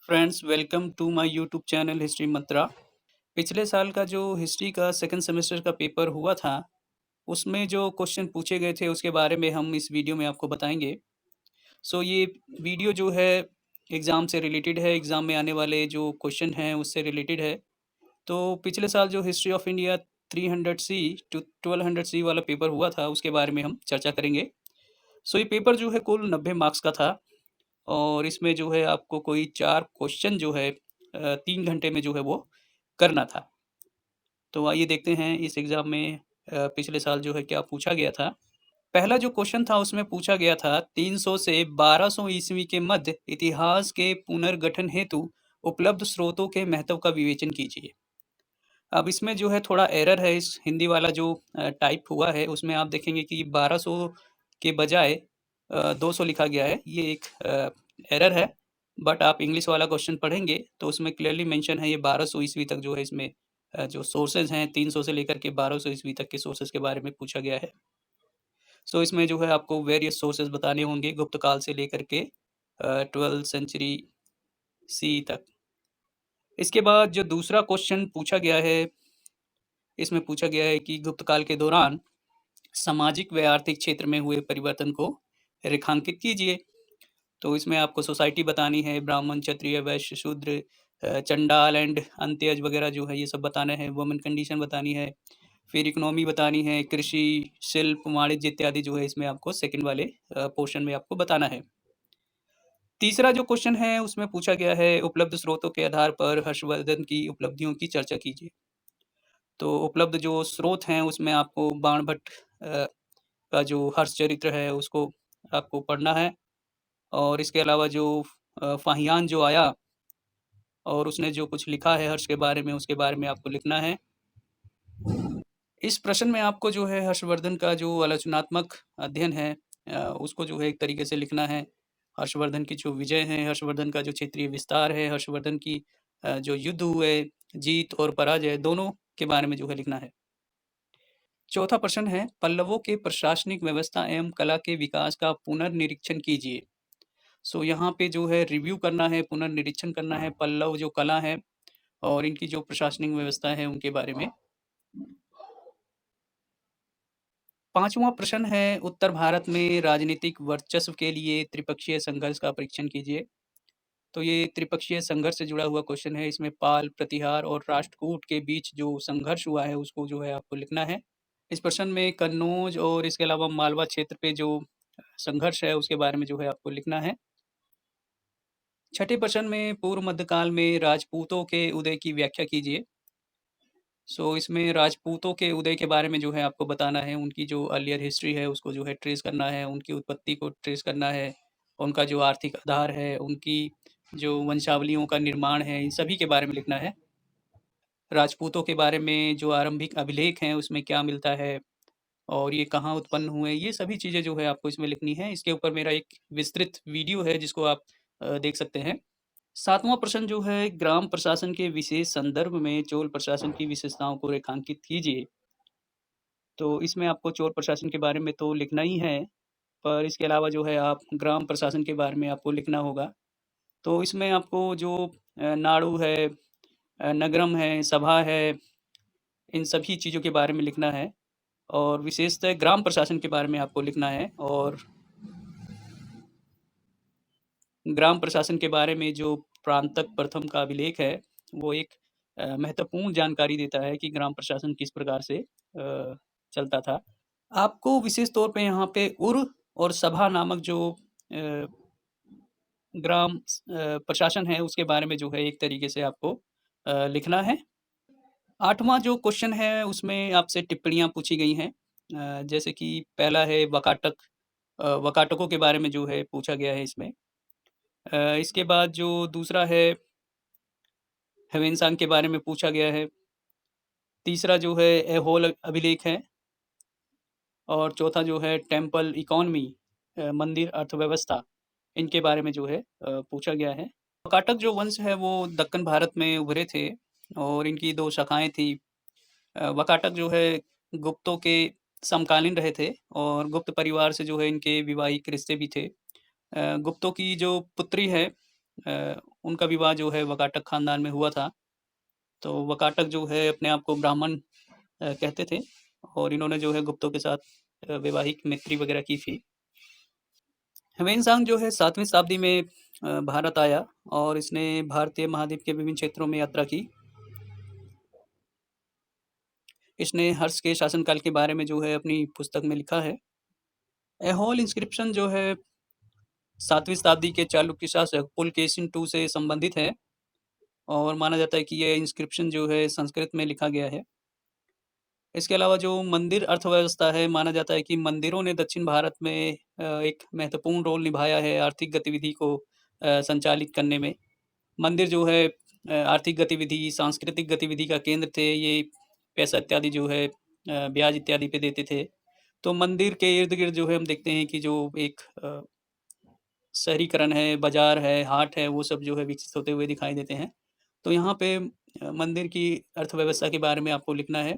Friends, welcome to my YouTube channel history Mantra. पिछले साल का जो हिस्ट्री का सेकंड सेमेस्टर का पेपर हुआ था, उसमें जो क्वेश्चन पूछे गए थे उसके बारे में हम इस वीडियो में आपको बताएंगे। ये वीडियो जो है एग्ज़ाम से रिलेटेड है, एग्ज़ाम में आने वाले जो क्वेश्चन हैं उससे रिलेटेड है। तो पिछले साल जो history of India 300 C to 1200 C वाला पेपर हुआ था, उसके बारे में हम चर्चा करेंगे। ये पेपर जो है कुल 90 मार्क्स का था और इसमें जो है आपको कोई 4 क्वेश्चन जो है 3 घंटे में जो है वो करना था। तो आइए देखते हैं इस एग्ज़ाम में पिछले साल जो है क्या पूछा गया था। पहला जो क्वेश्चन था उसमें पूछा गया था 300 से 1200 ईस्वी के मध्य इतिहास के पुनर्गठन हेतु उपलब्ध स्रोतों के महत्व का विवेचन कीजिए। अब इसमें जो है थोड़ा एरर है, इस हिंदी वाला जो टाइप हुआ है उसमें आप देखेंगे कि 1200 के बजाय 200 लिखा गया है। ये एक एरर है, बट आप इंग्लिश वाला क्वेश्चन पढ़ेंगे तो उसमें क्लियरली मेंशन है ये 1200 ईस्वी तक जो है इसमें जो सोर्सेज़ हैं 300 से लेकर के 1200 ईस्वी तक के सोर्सेज़ के बारे में पूछा गया है। इसमें जो है आपको वेरियस सोर्सेज़ बताने होंगे गुप्त काल से लेकर के 12th सेंचुरी सी तक। इसके बाद जो दूसरा क्वेश्चन पूछा गया है, इसमें पूछा गया है कि गुप्त काल के दौरान सामाजिक व आर्थिक क्षेत्र में हुए परिवर्तन को रेखांकित कीजिए। तो इसमें आपको सोसाइटी बतानी है, ब्राह्मण, क्षत्रिय, वैश्य, शूद्र, चंडाल एंड अंत्यज वगैरह जो है ये सब बताना है, वुमेन कंडीशन बतानी है, फिर इकोनॉमी बतानी है, कृषि, शिल्प, वाणिज्य इत्यादि जो है इसमें आपको सेकंड वाले पोर्शन में आपको बताना है। तीसरा जो क्वेश्चन है उसमें पूछा गया है उपलब्ध स्रोतों के आधार पर हर्षवर्धन की उपलब्धियों की चर्चा कीजिए। तो उपलब्ध जो स्रोत हैं उसमें आपको बाणभट्ट का जो हर्षचरित्र है उसको आपको पढ़ना है और इसके अलावा जो फाहियान जो आया और उसने जो कुछ लिखा है हर्ष के बारे में उसके बारे में आपको लिखना है। इस प्रश्न में आपको जो है हर्षवर्धन का जो आलोचनात्मक अध्ययन है उसको जो है एक तरीके से लिखना है। हर्षवर्धन की जो विजय है, हर्षवर्धन का जो क्षेत्रीय विस्तार है, हर्षवर्धन की जो युद्ध हुए, जीत और पराजय दोनों के बारे में जो है लिखना है। चौथा प्रश्न है पल्लवों के प्रशासनिक व्यवस्था एवं कला के विकास का पुनर्निरीक्षण कीजिए। यहाँ पे जो है रिव्यू करना है, पुनर्निरीक्षण करना है पल्लव जो कला है और इनकी जो प्रशासनिक व्यवस्था है उनके बारे में। पाँचवाँ प्रश्न है उत्तर भारत में राजनीतिक वर्चस्व के लिए त्रिपक्षीय संघर्ष का परीक्षण कीजिए। तो ये त्रिपक्षीय संघर्ष से जुड़ा हुआ क्वेश्चन है। इसमें पाल, प्रतिहार और राष्ट्रकूट के बीच जो संघर्ष हुआ है उसको जो है आपको लिखना है। इस प्रश्न में कन्नौज और इसके अलावा मालवा क्षेत्र पे जो संघर्ष है उसके बारे में जो है आपको लिखना है। छठे प्रश्न में पूर्व मध्यकाल में राजपूतों के उदय की व्याख्या कीजिए। इसमें राजपूतों के उदय के बारे में जो है आपको बताना है, उनकी जो अर्लियर हिस्ट्री है उसको जो है ट्रेस करना है, उनकी उत्पत्ति को ट्रेस करना है, उनका जो आर्थिक आधार है, उनकी जो वंशावलियों का निर्माण है, इन सभी के बारे में लिखना है। राजपूतों के बारे में जो आरंभिक अभिलेख हैं उसमें क्या मिलता है और ये कहाँ उत्पन्न हुए, ये सभी चीज़ें जो है आपको इसमें लिखनी है। इसके ऊपर मेरा एक विस्तृत वीडियो है जिसको आप देख सकते हैं। सातवां प्रश्न जो है ग्राम प्रशासन के विशेष संदर्भ में चोल प्रशासन की विशेषताओं को रेखांकित कीजिए। तो इसमें आपको चोल प्रशासन के बारे में तो लिखना ही है, पर इसके अलावा जो है आप ग्राम प्रशासन के बारे में आपको लिखना होगा। तो इसमें आपको जो नाड़ू है, नगरम है, सभा है, इन सभी चीज़ों के बारे में लिखना है और विशेषतः ग्राम प्रशासन के बारे में आपको लिखना है। और ग्राम प्रशासन के बारे में जो प्रांतक प्रथम का अभिलेख है वो एक महत्वपूर्ण जानकारी देता है कि ग्राम प्रशासन किस प्रकार से चलता था। आपको विशेष तौर पे यहाँ पे उर और सभा नामक जो ग्राम प्रशासन है उसके बारे में जो है एक तरीके से आपको लिखना है। आठवां जो क्वेश्चन है उसमें आपसे टिप्पणियाँ पूछी गई हैं, जैसे कि पहला है वकाटक, वकाटकों के बारे में जो है पूछा गया है इसमें। इसके बाद जो दूसरा है ह्वेनसांग के बारे में पूछा गया है। तीसरा जो है ऐहोल अभिलेख है और चौथा जो है टेम्पल इकोनॉमी, मंदिर अर्थव्यवस्था, इनके बारे में जो है पूछा गया है। वकाटक जो वंश है वो दक्कन भारत में उभरे थे और इनकी 2 शाखाएँ थी। वकाटक जो है गुप्तों के समकालीन रहे थे और गुप्त परिवार से जो है इनके वैवाहिक रिश्ते भी थे। गुप्तों की जो पुत्री है उनका विवाह जो है वाकाटक ख़ानदान में हुआ था। तो वाकाटक जो है अपने आप को ब्राह्मण कहते थे और इन्होंने जो है गुप्तों के साथ वैवाहिक मैत्री वग़ैरह की थी। ह्वेनसांग जो है 7वीं शताब्दी में भारत आया और इसने भारतीय महाद्वीप के विभिन्न क्षेत्रों में यात्रा की। इसने हर्ष के शासनकाल के बारे में जो है अपनी पुस्तक में लिखा है। ऐहोल इंस्क्रिप्शन जो है 7वीं शताब्दी के चालुक्य शासक पुलकेशिन II से संबंधित है और माना जाता है कि ये इंस्क्रिप्शन जो है संस्कृत में लिखा गया है। इसके अलावा जो मंदिर अर्थव्यवस्था है, माना जाता है कि मंदिरों ने दक्षिण भारत में एक महत्वपूर्ण रोल निभाया है आर्थिक गतिविधि को संचालित करने में। मंदिर जो है आर्थिक गतिविधि, सांस्कृतिक गतिविधि का केंद्र थे। ये पैसा इत्यादि जो है ब्याज इत्यादि पे देते थे। तो मंदिर के इर्द-गिर्द जो है हम देखते हैं कि जो एक शहरीकरण है, बाज़ार है, हाट है, वो सब जो है विकसित होते हुए दिखाई देते हैं। तो यहाँ पे मंदिर की अर्थव्यवस्था के बारे में आपको लिखना है।